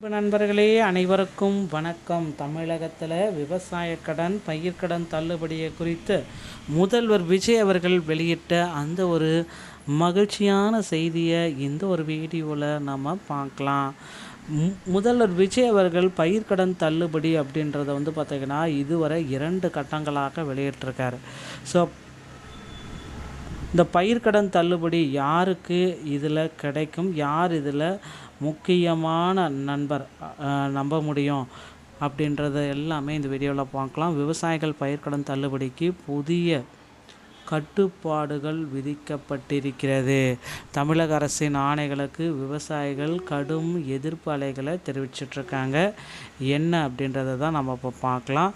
இப்போ நண்பர்களே அனைவருக்கும் வணக்கம். தமிழகத்தில் விவசாய கடன் பயிர்க்கடன் தள்ளுபடியை குறித்து முதல்வர் விஜய் அவர்கள் வெளியிட்ட அந்த ஒரு மகிழ்ச்சியான செய்தியை இந்த ஒரு வீடியோவில் நம்ம பார்க்கலாம். முதல்வர் விஜய் அவர்கள் பயிர்க்கடன் தள்ளுபடி அப்படின்றத பார்த்திங்கன்னா இதுவரை 2 கட்டங்களாக வெளியிட்டிருக்காரு. ஸோ இந்த பயிர்க்கடன் தள்ளுபடி யாருக்கு இதில் கிடைக்கும், யார் இதில் முக்கியமான நம்ப முடியும் அப்படின்றத எல்லாமே இந்த வீடியோவில் பார்க்கலாம். விவசாயிகள் பயிர்க்கடன் தள்ளுபடிக்கு புதிய கட்டுப்பாடுகள் விதிக்கப்பட்டிருக்கிறது. தமிழக அரசின் ஆணைகளுக்கு விவசாயிகள் கடும் எதிர்ப்பு அலைகளை தெரிவிச்சிட்ருக்காங்க. என்ன அப்படின்றத தான் நம்ம இப்போ பார்க்கலாம்.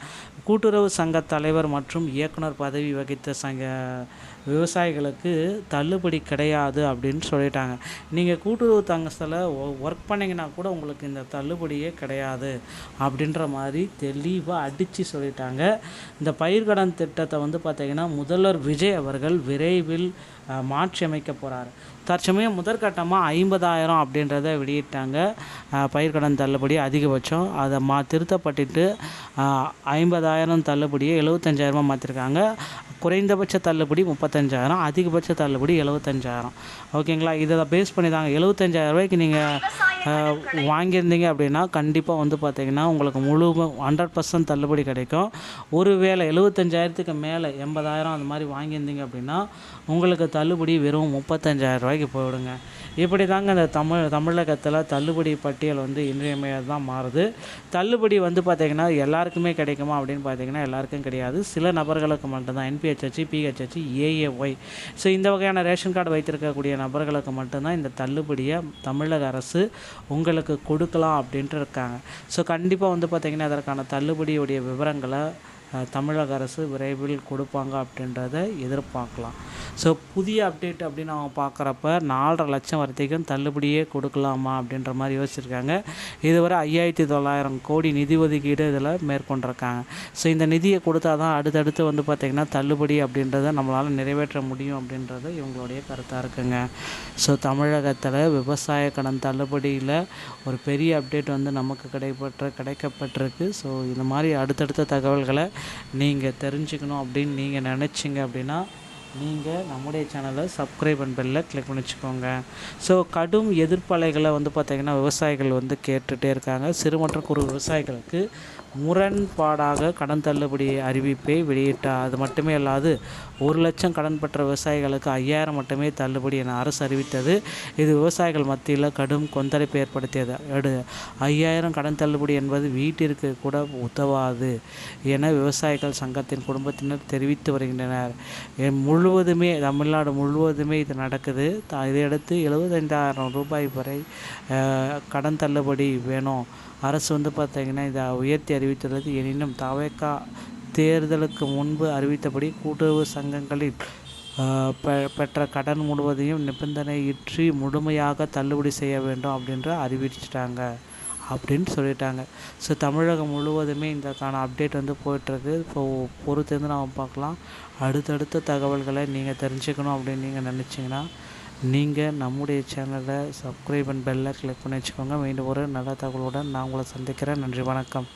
கூட்டுறவு சங்க தலைவர் மற்றும் இயக்குனர் பதவி வகித்த விவசாயிகளுக்கு தள்ளுபடி கிடையாது அப்படின்னு சொல்லிட்டாங்க. நீங்கள் கூட்டுறவு சங்கத்தில் ஒர்க் பண்ணிங்கன்னா கூட உங்களுக்கு இந்த தள்ளுபடியே கிடையாது அப்படின்ற மாதிரி தெளிவாக அடித்து சொல்லிட்டாங்க. இந்த பயிர்க்கடன் திட்டத்தை பார்த்திங்கன்னா முதல்வர் விஜய் அவர்கள் விரைவில் மாற்றி அமைக்க போகிறார். தற்சமயம் முதற்கட்டமாக 50,000 அப்படின்றத வெளியிட்டாங்க. பயிர்க்கடன் தள்ளுபடி அதிகபட்சம் அதை திருத்தப்பட்டு 50,000 தள்ளுபடியை 75,000 மாற்றிருக்காங்க. குறைந்தபட்ச தள்ளுபடி 35,000, அதிகபட்ச தள்ளுபடி 75,000. ஓகேங்களா? இதை பேஸ் பண்ணி தாங்க 75,000 ரூபாய்க்கு நீங்கள் வாங்கியிருந்தீங்க அப்படின்னா கண்டிப்பாக பார்த்திங்கன்னா உங்களுக்கு 100% தள்ளுபடி கிடைக்கும். ஒருவேளை 75,000க்கு மேலே 80,000 அந்த மாதிரி வாங்கியிருந்தீங்க அப்படின்னா உங்களுக்கு தள்ளுபடி வெறும் 35,000 ரூபாய்க்கு போயிடுங்க. இப்படி தாங்க இந்த தமிழகத்தில் தள்ளுபடி பட்டியல் இன்றியமையாக தான் மாறுது. தள்ளுபடி பார்த்திங்கன்னா எல்லாருக்குமே கிடைக்குமா அப்படின்னு பார்த்திங்கன்னா எல்லாருக்கும் கிடையாது. சில நபர்களுக்கு மட்டும்தான். NPHH, PHH, AAY ஸோ இந்த வகையான ரேஷன் கார்டு வைத்திருக்கக்கூடிய நபர்களுக்கு மட்டும்தான் இந்த தள்ளுபடியை தமிழக அரசு உங்களுக்கு கொடுக்கலாம் அப்படின்ட்டு இருக்காங்க. ஸோ கண்டிப்பாக பார்த்திங்கன்னா அதற்கான தள்ளுபடியுடைய விவரங்களை தமிழக அரசு விரைவில் கொடுப்பாங்க அப்படின்றத எதிர்பார்க்கலாம். ஸோ புதிய அப்டேட் அப்படின்னு அவங்க பார்க்குறப்ப 4.5 லட்சம் வரைக்கும் தள்ளுபடியே கொடுக்கலாமா அப்படின்ற மாதிரி யோசிச்சிருக்காங்க. இதுவரை 5,900 கோடி நிதி ஒதுக்கீடு இதில் மேற்கொண்டிருக்காங்க. ஸோ இந்த நிதியை கொடுத்தா தான் அடுத்தடுத்து பார்த்திங்கன்னா தள்ளுபடி அப்படின்றத நம்மளால் நிறைவேற்ற முடியும் அப்படின்றது இவங்களுடைய கருத்தாக இருக்குங்க. ஸோ தமிழகத்தில் விவசாய கடன் தள்ளுபடியில் ஒரு பெரிய அப்டேட் நமக்கு கிடைக்கப்பட்டிருக்கு. ஸோ இந்த மாதிரி அடுத்தடுத்த தகவல்களை நீங்கள் தெரிஞ்சுக்கணும் அப்படின்னு நீங்கள் நினச்சிங்க அப்படின்னா நீங்கள் நம்முடைய சேனலை சப்ஸ்கிரைப் அண்ட் பெல்லை கிளிக் பண்ணி வச்சுக்கோங்க. ஸோ கடும் எதிர்ப்பலைகளை பார்த்திங்கன்னா விவசாயிகள் கேட்டுகிட்டே இருக்காங்க. சிறு மற்றும் குறு விவசாயிகளுக்கு முரண்பாடாக கடன் தள்ளுபடி அறிவிப்பை வெளியிட்டார். அது மட்டுமே அல்லாது 1 லட்சம் கடன் பெற்ற விவசாயிகளுக்கு 5,000 மட்டுமே தள்ளுபடி என அரசு அறிவித்தது. இது விவசாயிகள் மத்தியில் கடும் கொந்தளிப்பை ஏற்படுத்தியது. 5,000 கடன் தள்ளுபடி என்பது வீட்டிற்கு கூட உதவாது என விவசாயிகள் சங்கத்தின் குடும்பத்தினர் தெரிவித்து வருகின்றனர். தமிழ்நாடு முழுவதுமே இது நடக்குது. இதையடுத்து 75,000 ரூபாய் வரை கடன் தள்ளுபடி வேணும். அரசு பார்த்திங்கன்னா இதை உயர்த்தி அறிவித்துள்ளது. எனினும் தவேகா தேர்தலுக்கு முன்பு அறிவித்தபடி கூட்டுறவு சங்கங்களில் பெற்ற கடன் முழுவதையும் நிபந்தனையின்றி முழுமையாக தள்ளுபடி செய்ய வேண்டும் அப்படின்ற அறிவிச்சிட்டாங்க அப்படின்னு சொல்லிட்டாங்க. ஸோ தமிழகம் முழுவதுமே இதற்கான அப்டேட் போயிட்டுருக்கு. இப்போ பொறுத்திருந்து நாம் பார்க்கலாம். அடுத்தடுத்த தகவல்களை நீங்கள் தெரிஞ்சுக்கணும் அப்படின்னு நீங்கள் நினச்சிங்கன்னா நீங்கள் நம்முடைய சேனலை சப்ஸ்கிரைப் அண்ட் பெல்லை கிளிக் பண்ணி வச்சுக்கோங்க. மீண்டும் ஒரு நல்ல தகவலுடன் நான் உங்களை சந்திக்கிறேன். நன்றி, வணக்கம்.